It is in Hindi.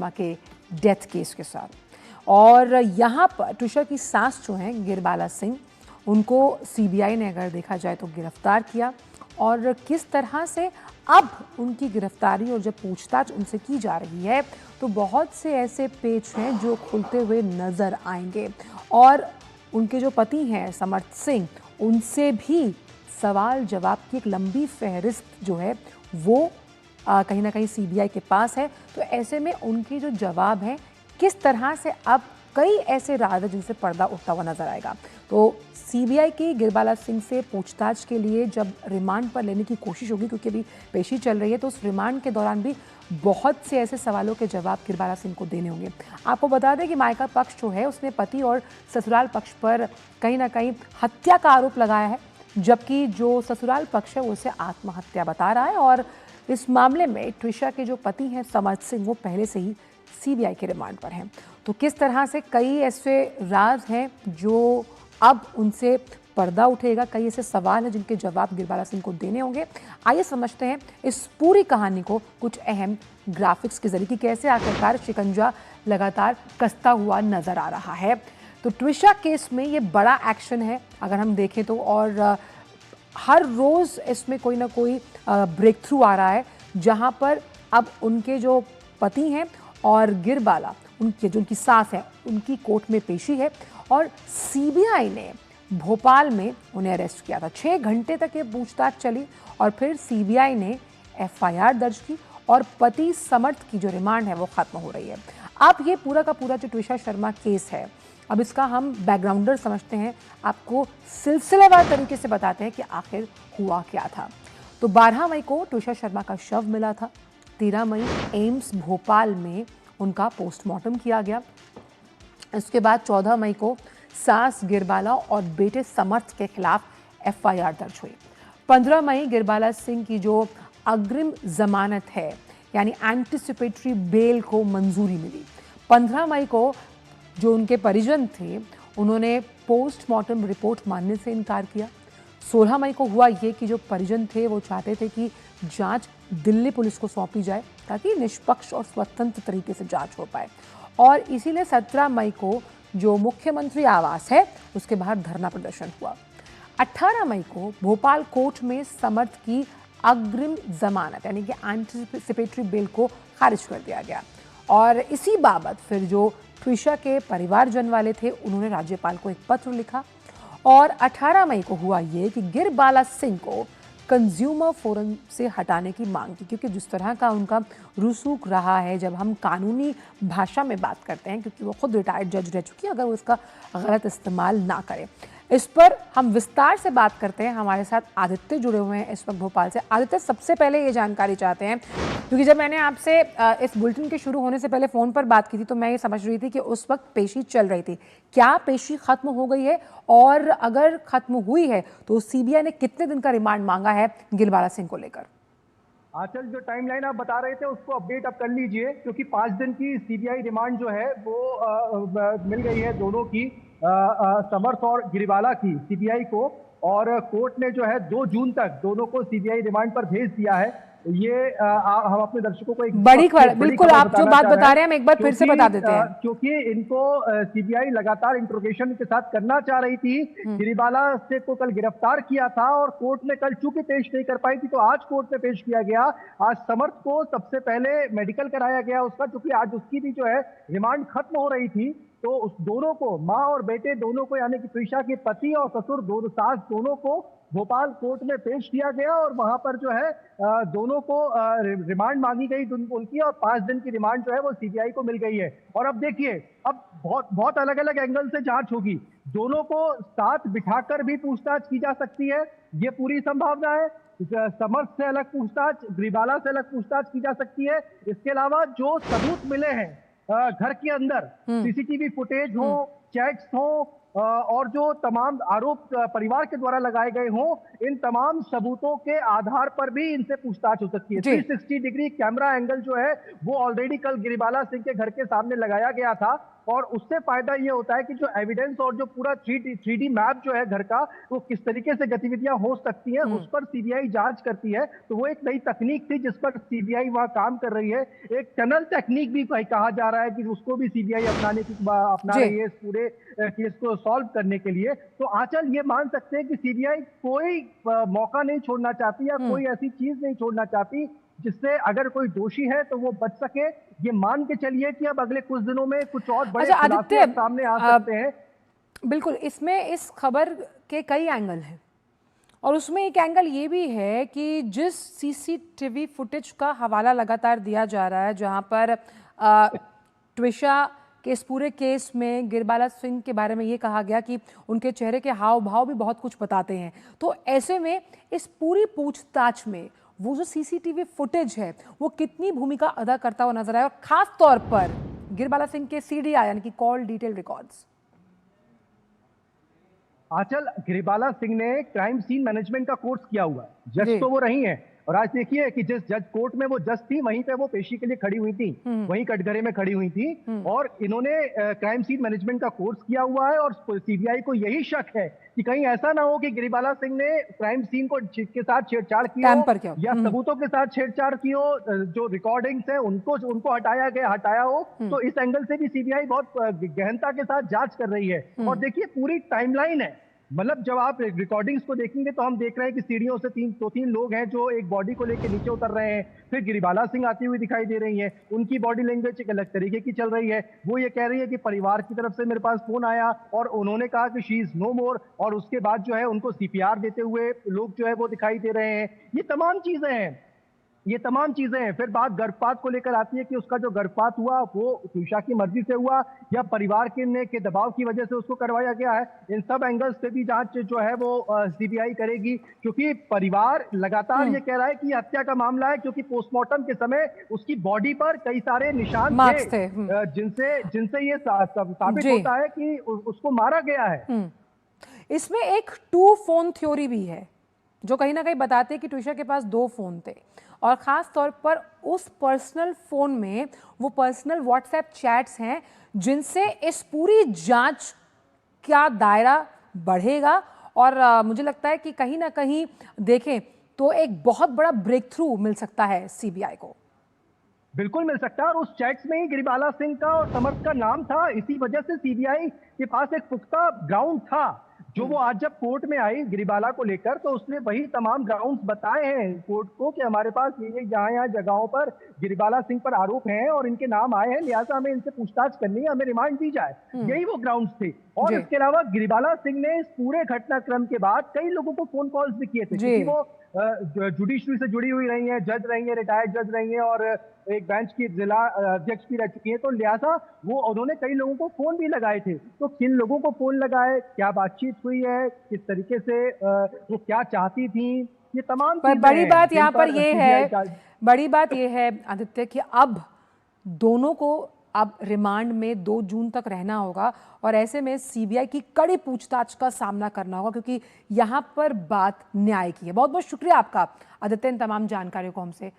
शर्मा के डेथ केस के साथ। और यहाँ पर ट्विशा की सास जो हैं गिरबाला सिंह, उनको सीबीआई ने अगर देखा जाए तो गिरफ्तार किया। और किस तरह से अब उनकी गिरफ्तारी और जब पूछताछ उनसे की जा रही है तो बहुत से ऐसे पेच हैं जो खुलते हुए नजर आएंगे। और उनके जो पति हैं समर्थ सिंह, उनसे भी सवाल जवाब की एक लंबी फहरिस्त जो है वो कहीं ना कहीं सीबीआई के पास है। तो ऐसे में उनके जो जवाब हैं किस तरह से अब कई ऐसे राज हैं जिनसे पर्दा उठता हुआ नजर आएगा। तो सीबीआई की गिरबाला सिंह से पूछताछ के लिए जब रिमांड पर लेने की कोशिश होगी, क्योंकि अभी पेशी चल रही है, तो उस रिमांड के दौरान भी बहुत से ऐसे सवालों के जवाब गिरबाला सिंह को देने होंगे। आपको बता दें कि मायका पक्ष जो है उसने पति और ससुराल पक्ष पर कहीं ना कहीं हत्या का आरोप लगाया है, जबकि जो ससुराल पक्ष है वो उसे आत्महत्या बता रहा है। और इस मामले में ट्विशा के जो पति हैं समर्थ सिंह, वो पहले से ही सीबीआई के रिमांड पर हैं। तो किस तरह से कई ऐसे राज हैं जो अब उनसे पर्दा उठेगा, कई ऐसे सवाल हैं जिनके जवाब गिरबाला सिंह को देने होंगे। आइए समझते हैं इस पूरी कहानी को कुछ अहम ग्राफिक्स के जरिए कि कैसे आखिरकार शिकंजा लगातार कसता हुआ नजर आ रहा है। तो ट्विशा केस में ये बड़ा एक्शन है अगर हम देखें तो, और हर रोज इसमें कोई ना कोई ब्रेक थ्रू आ रहा है, जहां पर अब उनके जो पति हैं और गिरबाला, उनकी जो उनकी सास है, उनकी कोर्ट में पेशी है। और सीबीआई ने भोपाल में उन्हें अरेस्ट किया था। 6 घंटे तक ये पूछताछ चली और फिर सीबीआई ने एफआईआर दर्ज की और पति समर्थ की जो रिमांड है वो खत्म हो रही है। अब ये पूरा का पूरा जो ट्विशा शर्मा केस है, अब इसका हम बैकग्राउंडर समझते हैं, आपको सिलसिलेवार तरीके से बताते हैं कि आखिर हुआ क्या था। तो 12 मई को ट्विशा शर्मा का शव मिला था। 13 मई एम्स भोपाल में उनका पोस्टमार्टम किया गया। इसके बाद 14 मई को सास गिरबाला और बेटे समर्थ के खिलाफ एफआईआर दर्ज हुई। 15 मई गिरबाला सिंह की जो अग्रिम जमानत है यानी एंटिसिपेटरी बेल को मंजूरी मिली। 15 मई को जो उनके परिजन थे उन्होंने पोस्टमार्टम रिपोर्ट मानने से इनकार किया। 16 मई को हुआ ये कि जो परिजन थे वो चाहते थे कि जांच दिल्ली पुलिस को सौंपी जाए ताकि निष्पक्ष और स्वतंत्र तरीके से जांच हो पाए। और इसीलिए 17 मई को जो मुख्यमंत्री आवास है उसके बाहर धरना प्रदर्शन हुआ। 18 मई को भोपाल कोर्ट में समर्थ की अग्रिम जमानत यानी कि एंटिसिपेटरी बेल को खारिज कर दिया गया। और इसी बाबत फिर जो ट्विशा के परिवारजन वाले थे उन्होंने राज्यपाल को एक पत्र लिखा। और 18 मई को हुआ ये कि गिरबाला सिंह को कंज्यूमर फोरम से हटाने की मांग की, क्योंकि जिस तरह का उनका रसूख रहा है जब हम कानूनी भाषा में बात करते हैं, क्योंकि वो खुद रिटायर्ड जज रह चुकी है, अगर वो इसका गलत इस्तेमाल ना करें। इस पर हम विस्तार से बात करते हैं। हमारे साथ आदित्य जुड़े हुए हैं इस वक्त भोपाल से। आदित्य, सबसे पहले ये जानकारी चाहते हैं, क्योंकि जब मैंने आपसे इस बुलेटिन के शुरू होने से पहले फ़ोन पर बात की थी तो मैं ये समझ रही थी कि उस वक्त पेशी चल रही थी। क्या पेशी खत्म हो गई है? और अगर खत्म हुई है तो सीबीआई ने कितने दिन का रिमांड मांगा है गिरबाला सिंह को लेकर? आंचल, जो टाइमलाइन आप बता रहे थे उसको अपडेट आप कर लीजिए, क्योंकि 5 दिन की सीबीआई रिमांड जो है वो मिल गई है दोनों की, समर्थ और गिरिबाला की सीबीआई को। और कोर्ट ने जो है 2 जून तक दोनों को सीबीआई रिमांड पर भेज दिया है। ये हम अपने दर्शकों को एक बड़ी खबर, बिल्कुल आप जो बात बता रहे हैं हम एक बार फिर से बता देते हैं। क्योंकि इनको सीबीआई लगातार इंट्रोगेशन के साथ करना चाह रही थी। गिरिबाला से को कल गिरफ्तार किया था और कोर्ट ने कल चूंकि पेश नहीं कर पाई थी तो आज कोर्ट में पेश किया गया। आज समर्थ को सबसे पहले मेडिकल कराया गया उसका, क्योंकि आज उसकी भी जो है रिमांड खत्म हो रही थी। तो उस दोनों को, माँ और बेटे दोनों को, यानी कि ट्विशा के पति और ससुर दोनों, सास दोनों को भोपाल कोर्ट में पेश किया गया और वहां पर जो है दोनों को रिमांड मांगी गई उनकी, और 5 दिन की रिमांड जो है वो सीबीआई को मिल गई है। और अब देखिए, अब बहुत अलग अलग एंगल से जांच होगी। दोनों को साथ बिठाकर भी पूछताछ की जा सकती है, ये पूरी संभावना है। समर्थ से अलग पूछताछ, गिरिबाला से अलग पूछताछ की जा सकती है। इसके अलावा जो सबूत मिले हैं घर के अंदर, सीसीटीवी फुटेज हो, चैट्स हो, और जो तमाम आरोप परिवार के द्वारा लगाए गए हों, इन तमाम सबूतों के आधार पर भी इनसे पूछताछ हो सकती है। 360 डिग्री कैमरा एंगल जो है वो ऑलरेडी कल गिरिबाला सिंह के घर के सामने लगाया गया था, और उससे फायदा ये होता है कि जो एविडेंस और जो पूरा 3D मैप जो है घर का, वो किस तरीके से गतिविधियां हो सकती हैं उस पर सीबीआई जांच करती है। तो वो एक नई तकनीक थी जिस पर सीबीआई वहां काम कर रही है। एक टनल टेक्निक भी कहा जा रहा है कि उसको भी सीबीआई अपना रही है इस पूरे केस को सॉल्व करने के लिए। तो आंचल ये मान सकते हैं कि सीबीआई कोई मौका नहीं छोड़ना चाहती या कोई ऐसी चीज नहीं छोड़ना चाहती जिससे अगर कोई दोषी है तो वो बच सके। ये मान के चलिए कि अब अगले कुछ दिनों में कुछ और बड़े खुलासे सामने आ सकते हैं। बिल्कुल, इसमें इस खबर के कई एंगल हैं और उसमें एक एंगल ये भी है कि जिस सीसीटीवी फुटेज का हवाला लगातार दिया जा रहा है, जहां पर ट्विशा के इस पूरे केस में गिरबाला सिंह के बारे में ये कहा गया कि उनके चेहरे के हाव भाव भी बहुत कुछ बताते हैं। तो ऐसे में इस पूरी पूछताछ में वो जो सीसीटीवी फुटेज है वो कितनी भूमिका अदा करता हुआ नजर आया, और खास तौर पर गिरबाला सिंह के सीडीआई यानी कि कॉल डिटेल रिकॉर्ड्स। आंचल, गिरिबाला सिंह ने क्राइम सीन मैनेजमेंट का कोर्स किया हुआ है, जज तो वो रही हैं, और आज देखिए कि जिस जज कोर्ट में वो जज थी वहीं पे वो पेशी के लिए खड़ी हुई थी, वहीं कटघरे में खड़ी हुई थी, और इन्होंने क्राइम सीन मैनेजमेंट का कोर्स किया हुआ है। और सीबीआई को यही शक है कि कहीं ऐसा ना हो कि गिरिबाला सिंह ने क्राइम सीन को के साथ छेड़छाड़ की हो या सबूतों के साथ छेड़छाड़ की हो, जो रिकॉर्डिंग्स है उनको हटाया हो। तो इस एंगल से भी सीबीआई बहुत गहनता के साथ जांच कर रही है। और देखिए पूरी टाइमलाइन है, मतलब जब आप रिकॉर्डिंग्स को देखेंगे तो हम देख रहे हैं कि सीढ़ियों से तीन लोग हैं जो एक बॉडी को लेकर नीचे उतर रहे हैं। फिर गिरिबाला सिंह आती हुई दिखाई दे रही हैं, उनकी बॉडी लैंग्वेज एक अलग तरीके की चल रही है। वो ये कह रही है कि परिवार की तरफ से मेरे पास फोन आया और उन्होंने कहा कि शी इज नो मोर, और उसके बाद जो है उनको सीपीआर देते हुए लोग जो है वो दिखाई दे रहे हैं। ये तमाम चीजें हैं। फिर बात गर्भपात को लेकर आती है कि उसका जो गर्भपात हुआ वो ट्विशा की मर्जी से हुआ या परिवार के दबाव की वजह से उसको करवाया गया है। इन सब एंगल्स से भी जांच जो है वो सीबीआई करेगी, क्योंकि परिवार लगातार ये कह रहा है कि हत्या का मामला है, क्योंकि पोस्टमार्टम के समय उसकी बॉडी पर कई सारे निशान थे जिनसे ये साबित होता है कि उसको मारा गया है। इसमें एक 2 फोन थ्योरी भी है जो कहीं ना कहीं बताते हैं कि ट्विशा के पास 2 फोन थे, और ख़ास तौर पर उस पर्सनल फ़ोन में वो पर्सनल व्हाट्सएप चैट्स हैं जिनसे इस पूरी जांच का दायरा बढ़ेगा। और मुझे लगता है कि कहीं ना कहीं देखें तो एक बहुत बड़ा ब्रेक थ्रू मिल सकता है सीबीआई को। बिल्कुल मिल सकता है, और उस चैट्स में ही गिरिबाला सिंह का और समर्थ का नाम था। इसी वजह से सीबीआई के पास एक पुख्ता ग्राउंड था। जो वो आज जब कोर्ट में आई गिरिबाला को लेकर, तो उसने वही तमाम ग्राउंड्स बताए हैं कोर्ट को कि हमारे पास ये यहाँ जगहों पर गिरिबाला सिंह पर आरोप हैं और इनके नाम आए हैं, लिहाजा हमें इनसे पूछताछ करनी है, हमें रिमांड दी जाए। यही वो ग्राउंड्स थे। और इसके अलावा गिरिबाला सिंह ने इस पूरे घटनाक्रम के बाद कई लोगों को फोन कॉल्स भी किए थे, क्योंकि वो जुडिशरी से जुड़ी हुई रही हैं, जज रही हैं, रिटायर्ड जज रही हैं, और एक बेंच की जिला अध्यक्ष भी रह चुकी है। तो लिहाजा वो उन्होंने कई लोगों को फोन भी लगाए थे। तो किन लोगों को फोन लगाए, क्या बातचीत हुई है, किस तरीके से वो क्या चाहती थी, ये तमाम पर बड़ी बात यहाँ पर ये है आदित्य कि अब दोनों को अब रिमांड में 2 जून तक रहना होगा, और ऐसे में सीबीआई की कड़ी पूछताछ का सामना करना होगा, क्योंकि यहाँ पर बात न्याय की है। बहुत बहुत शुक्रिया आपका आदित्य इन तमाम जानकारियों को हमसे